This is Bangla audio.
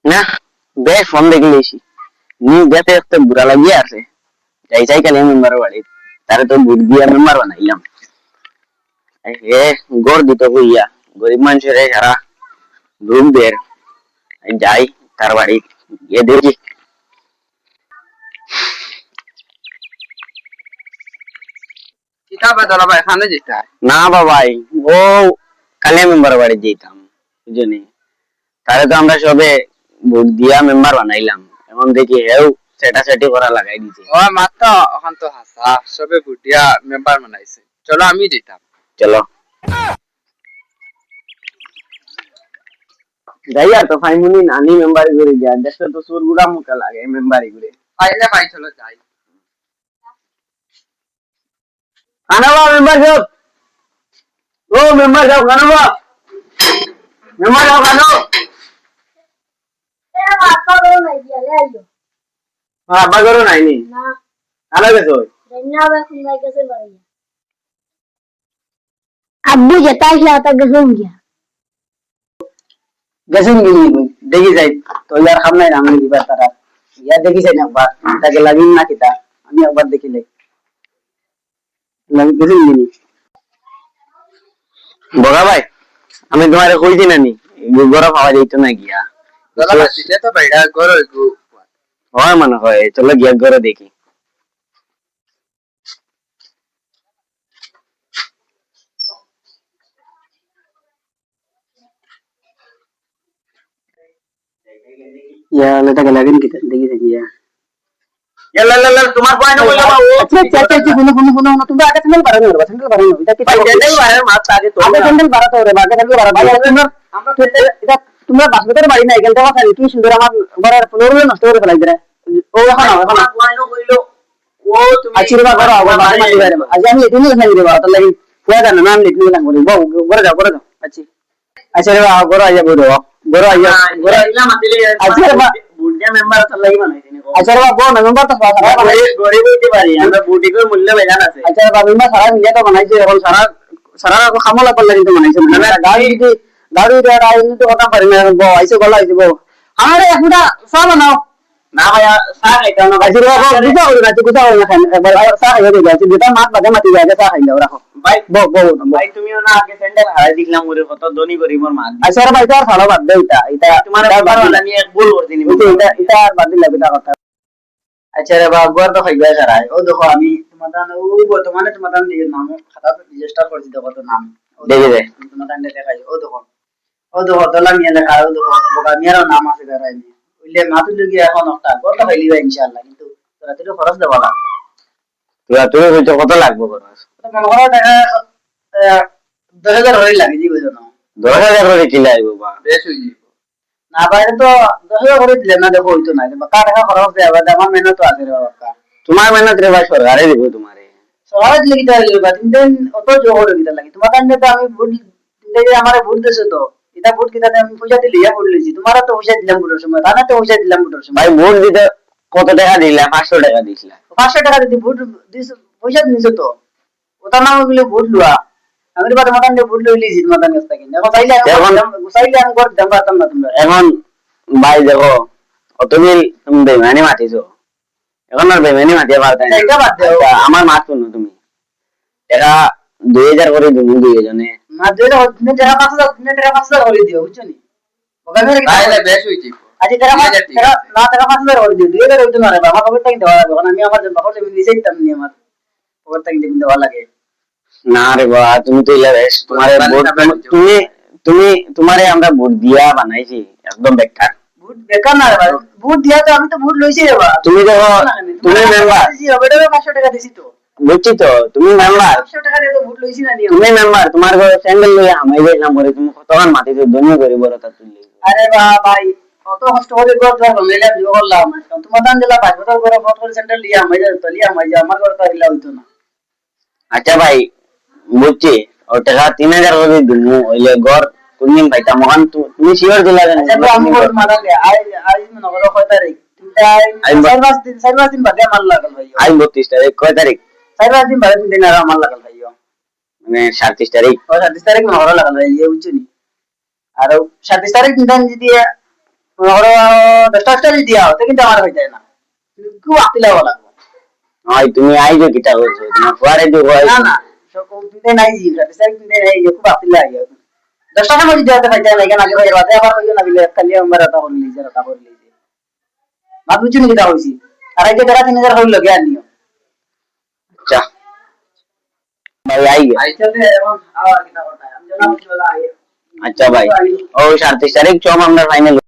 না বেশ ফোন দেখলেছি নি যেতে একটা বুড়া লাগিয়ে আছে যাই চাই কালে মেম্বার বাড়ি তারে তো বুট দিয়া মেম্বার বানাইলাম এ গড় দিত হইয়া গরিব মানুষের সারা দুধ দের যাই তার বাড়ি গিয়ে দেখি কিতাবা দলা ভাই এখানে যেতে হয়। না বাবাই ও কালিয়া মেম্বার বাড়ি যেতাম বুঝলি তারে তো আমরা সবে ভোট দিয়া মেম্বার বানাইলাম এখন দেখি হেউ সেটা সেটি করা লাগাই দিছে ও মাত্র ওখান তো হাসা সবে বুটিয়া মেম্বার বানাইছে চলো আমি যেতাম চলো যাইয়া তো ফাইমুনি নানি মেম্বারি করে গিয়া দেশে তো সুর গুড়া মুখে লাগে মেম্বারি করে পাইলে ভাই চলো যাই খানাবা মেম্বার সাহেব ও মেম্বার সাহেব খানাবা মেম্বার সাহেব খানো আব্বা করো নাই দিয়া লে আইলো আব্বা করো নাইনি না খানা গেছো ধন্যবাদ এখন ভাই কাছে বাড়ি আব্বু যেটা আসলে তা গেছুন গিয়া গেছেন গিনি দেখি যাই তো ইয়ার খাম নাই আমি দিবার তারা ইয়া দেখি যাই না একবার তাকে লাগিন না কিতা আমি একবার দেখিলে লাগি গেছেন গিনি বড়া ভাই আমি তোমারে কইছি নানি গড়া পাওয়া যাইতো না গিয়া দলা ভাই দিলে তো বাইরা গরো গো হয় মনে হয় চলো গিয়া গড়া দেখি या लेता के लगिन की देखी देखी या ला तुम्हार पॉइंट बोल बाबू अच्छा अच्छा अच्छा सुनो तुम आगे सेंडल बारे में सेंडल बारे में इधर की सेंडल बारे में मार आगे तो आगे सेंडल बारे तो रे आगे सेंडल बारे भाई तुम আমরা তো এটা তোমরা বাসবের বাড়ি না এখানটা কথা কি সুন্দর আমার বড় ফ্লোর নষ্ট করে ফেলাই দিরা ও এখন পয়েন্ট কইলো ও তুমি আশীর্বাদ করো আবার বাড়ি মাটি বাইরে আজ আমি এদিনই খাই দেব তাহলে ফুয়া জানা নাম লিখলি না করে বাবু করে যাও আচ্ছা আচ্ছা রে বাবা গরো আইয়া বড় গরো আইয়া গরো আইলা মাতিলে আচ্ছা রে বাবা বুড়িয়া মেম্বার তো লাগি বানাইছি আচ্ছা রে বাবা মেম্বার তো সারা গরিব হইতে পারি আমরা বুটি করে মূল্য বেজান আছে আচ্ছা রে বাবা মেম্বার সারা মিলিয়া তো বানাইছে এখন সারা সারা খামলা করলে কিন্তু বানাইছে মানে গাড়ি দেওয়ার আইনি তো কথা পারি না বউ আইছে গলা আইছে বউ আরে একটা সব বানাও না ভাইয়া চা খাইতাম না আচ্ছা রে বাবা বুঝা হলো না তুই বুঝা হলো না খান একবার চা খাইয়া দিয়ে যাচ্ছে যেটা মাছ বাদে মাটি যায় চা খাইলাও রাখো ভাই ভাই তুমিও না আগে স্যান্ডেল হারাই দিলাম ওরে কত ধনী গরিবর মাল আচ্ছা রে ভাই তো আর ভালো বাদ দে এটা তোমার ব্যাপার আমি এক ভুল করছি নি এটা আর বাদ দিলা বিটা কথা আচ্ছা রে বাবা গর তো খাই গয়া সারাই ও দেখো আমি তোমাদের ও বর্তমানে তোমাদের নিজের নাম খাতা রেজিস্টার করছি দেখো তো নাম দেখে দে তোমাদের দেখাই ও দেখো দলা মিয়া লেখা ও দেখো বগা মিয়ার নাম আছে দাঁড়াই নি ওইলে মাতুল লাগি এখন একটা গর তো খাইলিবা ইনশাআল্লাহ কিন্তু তোরা তো খরচ দেবা লাগবে তুই হইতো কত লাগবে খরচ মনে করো টাকা 10,000 হই লাগে জি বুঝো না 10,000 করে কি লাগবে বা বেশ হই যাব না বাইরে তো 10,000 করে দিলে না দেখো হইতো না বাকা টাকা খরচ দেবা আমার মেহনত আছে রে বাবা তোমার মেহনত রে ভাই সরকারে দিব তোমারে সরকারে দিলে কি তাহলে বা তিন দিন অত জোর দিতে লাগে তোমার কাছে তো আমি ভোট দিলে আমারে ভোট দেছো তো এটা ভোট কিটাতে আমি পয়সা দিলে ইয়া ভোট লইছি তোমার তো পয়সা দিলাম ভোটের সময় তানা তো পয়সা দিলাম ভোটের সময় ভাই ভোট দিতে কত টাকা দিলা 500 টাকা দিছিলা 500 টাকা দিতে ভোট দিছ পয়সা দিছো তো ওটা নাম গুলো ভোট লুয়া আমি বাদ মাতান ভোট লই লিছি মাতান কাছে কিনা এখন চাইলে আমি করে দাম পাতাম না তোমরা এখন ভাই দেখো অতদিন তুমি বেমানি মাতিছো এখন আর বেমানি মাতিয়ে পারতে না এটা বাদ দাও আমার মাত শুনো তুমি এরা 2000 করে দিমু দুইজনে না 2000 তুমি টাকা 5000 করে দিও বুঝছো নি ওখানে তাইলে বেশ হই যাব আজ টাকা না টাকা 5000 করে দিও 2000 হইতো না রে বাবা খবর টাইম দেওয়া লাগে এখন আমি আমার বাবার জমি নিচেই দাম নি আমার খবর টাইম দেওয়া লাগে না রে বাবা তুমি তো ইলা বেশ তোমারে ভোট তুমি তুমি তোমারে আমরা ভোট দিয়া বানাইছি একদম বেকার ভোট বেকার না রে ভাই ভোট দিয়া তো আমি তো ভোট লইছি রে বাবা তুমি দেখো তুমি মেম্বার দিছি ওটারও 500 টাকা দিছি তো বুঝছি তো তুমি মেম্বার 500 টাকা দিয়ে তো ভোট লইছি না নি তুমি মেম্বার তোমার ঘরে স্যান্ডেল লইয়া আমি যাইলাম পরে তুমি কতক্ষণ মাটিতে দনিয়া করে বড় তা তুললি আরে বাবা ভাই কত কষ্ট করে ঘর ধর লইলা দিব করলাম তোমার দান দিলা 5 বছর করে ফটো করে স্যান্ডেল লিয়া আমি যাই তো লিয়া আমি আমার ঘরে তো হিলা হইতো না আচ্ছা ভাই বুঝছি ও টাকা 3000 করে দিমু ওইলে ঘর কোনদিন পাইতাম মহান তুমি শিওর দিলা কেন আচ্ছা আমি ঘর মারা গে আই মনে করো কয় তারিখ 4 দিন বাদে মাল লাগল ভাই আই 32 তারিখ কয় তারিখ 4 দিন বাদে 3 দিন আর মাল লাগল ভাই মানে 37 তারিখ ও 37 তারিখ মনে করো লাগল ভাই এই বুঝছি নি আর 37 তারিখ দিন যদি और 10 যদি দিয়া হতো কিন্তু আমার হয়ে যায় না খুব আপিলা বলা হয় তুমি আইজো কিটা করছো তোমার পরে দিব না না সকল দিনে নাই জিরা বিচার দিনে নাই যে খুব আপিলা আইয়া 10 টাকা মধ্যে যাতে পাই যায় না কেন আগে ভাই রাতে আবার হইও না বিলে কালি আমরা রাতা করলি যে রাতা করলি যে বাবু চিনি কিটা হইছি আর এই যে টাকা 3000 হইল গে আনিও আচ্ছা ভাই আইগে আইছতে এখন আবার কিটা কথা আমি জানা বলা আইয়া আচ্ছা ভাই ও 37 তারিখ চম আমরা ফাইনাল